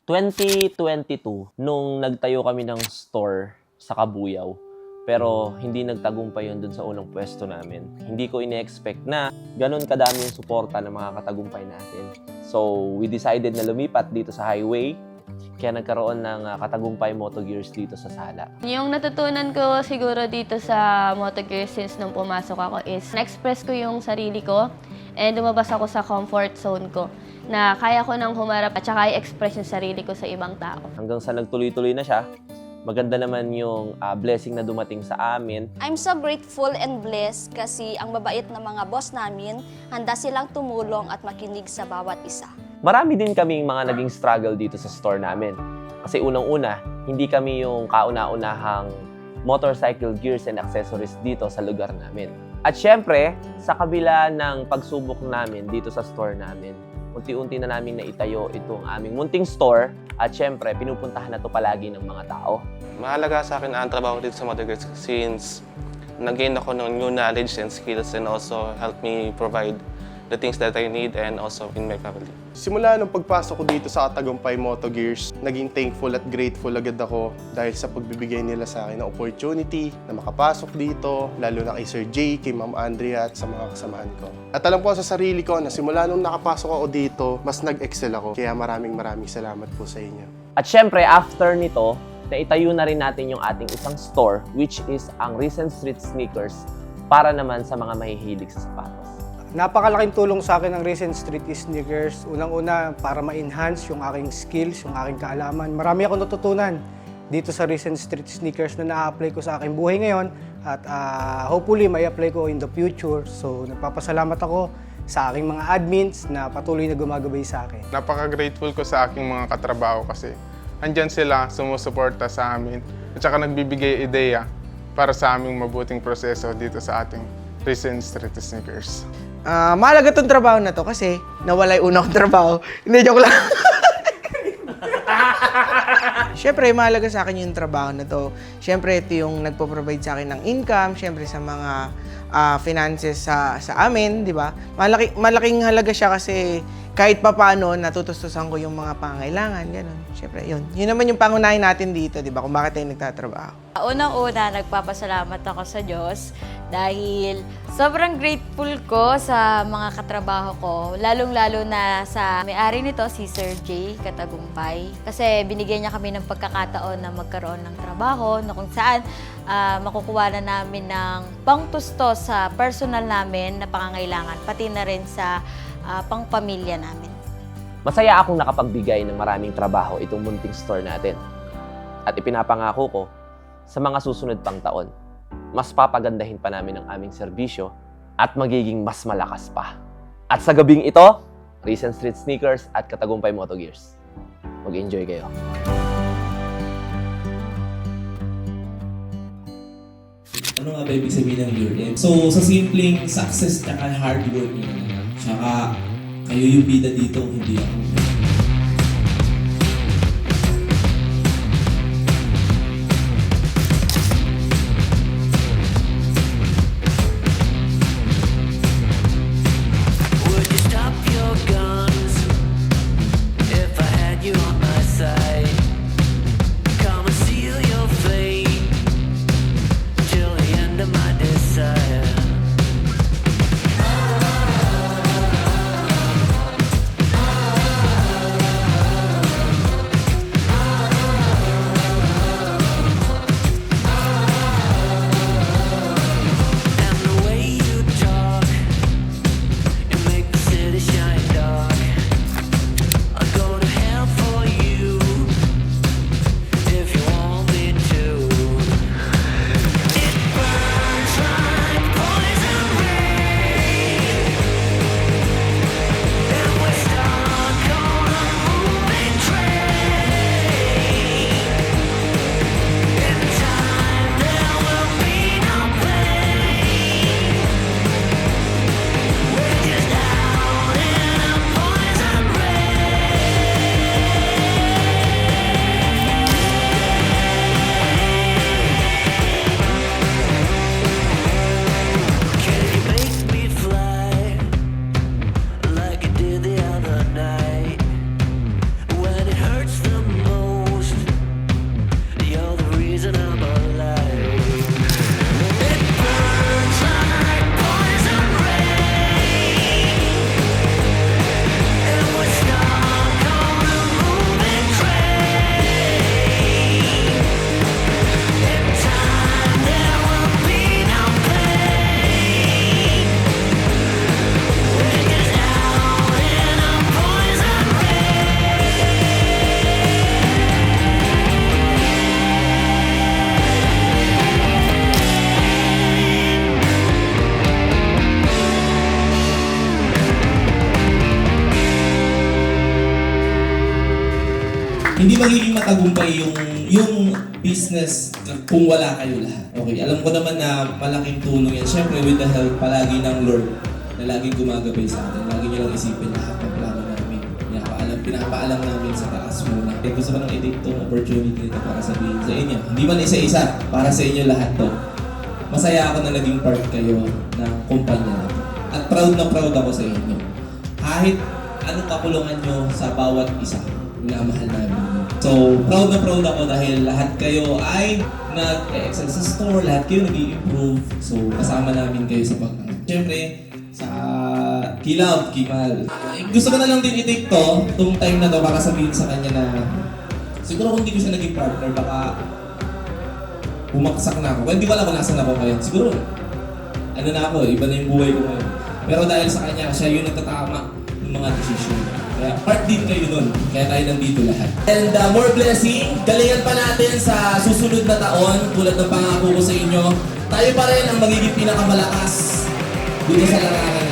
2022, nung nagtayo kami ng store sa Kabuyaw, pero hindi nagtagumpay yun dun sa unang pwesto namin. Hindi ko ine-expect na ganun kadami yung suporta ng mga katagumpay natin. So, we decided na lumipat dito sa highway, kaya nagkaroon ng Katagumpay Moto Gears dito sa Sala. Yung natutunan ko siguro dito sa Moto Gears since nung pumasok ako is na-express ko yung sarili ko and lumabas ako sa comfort zone ko na kaya ko nang humarap at saka i-express yung sarili ko sa ibang tao. Hanggang sa nagtuloy-tuloy na siya, maganda naman yung blessing na dumating sa amin. I'm so grateful and blessed kasi ang babait na mga boss namin, handa silang tumulong at makinig sa bawat isa. Marami din kaming mga naging struggle dito sa store namin. Kasi unang-una, hindi kami yung kauna-unahang motorcycle gears and accessories dito sa lugar namin. At syempre, sa kabila ng pagsubok namin dito sa store namin, unti-unti na namin naitayo itong aming munting store at syempre, pinupuntahan na to palagi ng mga tao. Mahalaga sa akin ang trabaho dito sa Moto Gears since nag-gain ako ng new knowledge and skills and also help me provide the things that I need and also in my family. Simula nung pagpasok ko dito sa Katagumpay Moto Gears, naging thankful at grateful agad ako dahil sa pagbibigay nila sa akin ng opportunity na makapasok dito, lalo na kay Sir Jay, kay Ma'am Andrea at sa mga kasamahan ko. At alam ko sa sarili ko na simula nung nakapasok ako dito, mas nag-excel ako. Kaya maraming salamat po sa inyo. At syempre, after nito, naitayo na rin natin yung ating isang store which is ang Recent Street Sneakers para naman sa mga mahihilig sa sapatos. Napakalaking tulong sa akin ng Recent Street Sneakers. Unang-una, para ma-enhance yung aking skills, yung aking kaalaman. Marami akong natutunan dito sa Recent Street Sneakers na na-apply ko sa aking buhay ngayon at hopefully may apply ko in the future. So, nagpapasalamat ako sa aking mga admins na patuloy na gumagabay sa akin. Napaka-grateful ko sa aking mga katrabaho kasi andyan sila, sumusuporta sa amin at saka nagbibigay ideya para sa aming mabuting proseso dito sa ating Recent Street Sneakers. Mahalaga tong trabaho na to kasi nawala yung una kong trabaho. Hindi, joke lang. Siyempre, mahalaga sa akin yung trabaho na to. Siyempre, ito yung nagpo-provide sa akin ng income, siyempre sa mga finances sa amin, di ba? Malaking halaga siya kasi kahit papaano, natutustusan ko yung mga pangailangan, gano'n. Siyempre, yun. Yun naman yung pangunahin natin dito, di ba? Kung bakit tayo nagtatrabaho. Unang-una, nagpapasalamat ako sa Diyos dahil sobrang grateful ko sa mga katrabaho ko, lalong-lalo na sa may-ari nito, si Sir Jay Katagumpay. Kasi binigyan niya kami ng pagkakataon na magkaroon ng trabaho na kung saan makukuha na namin ng pangtusto sa personal namin na pangangailangan, pati na rin sa pangpamilya namin. Masaya akong nakapagbigay ng maraming trabaho itong munting store natin. At ipinapangako ko, sa mga susunod pang taon, mas papagandahin pa namin ang aming serbisyo at magiging mas malakas pa. At sa gabing ito, Recent Street Sneakers at Katagumpay Moto Gears. Mag-enjoy kayo. Ano nga ba ibig sabihin ng your name? So, sa simpleng success tsaka hard work nyo naman. Tsaka, kayo yung bida dito, hindi ako. hindi magiging matagumpay yung business kung wala kayo lahat. Okay, alam ko naman na malaking tulong yan. Siyempre, with the help palagi ng Lord na laging gumagabay sa atin. Lagi niyo lang isipin lahat ng plano namin. Pinapaalam namin sa taas muna. Kaya gusto ko nang i-take itong opportunity nito para sabihin sa inyo. Hindi man isa-isa, para sa inyo lahat to. Masaya ako na naging part kayo ng kumpanya na to. At proud na proud ako sa inyo. Kahit anong kakulungan nyo sa bawat isa, minamahal namin yun. So, proud na proud ako dahil lahat kayo ay nag-excel sa store, lahat kayo nag-i-improve. So, kasama namin kayo sa Siyempre, sa Kilaw, Kimal. Gusto ko na lang din i-take itong time na to para sabihin sa kanya na siguro kung hindi ko siya naging partner, baka bumaksak na ako. Kaya hindi ko alam kung nasan ako ngayon. Siguro, ano na ako, iba na yung buhay ko ngayon. Pero dahil sa kanya, siya yung nagtatama ng mga decision. Kaya part din kayo nun. Kaya tayo nandito lahat. And more blessing, galingan pa natin sa susunod na taon. Tulad ng pangako ko sa inyo, tayo pa rin ang magiging pinakamalakas dito sa larangan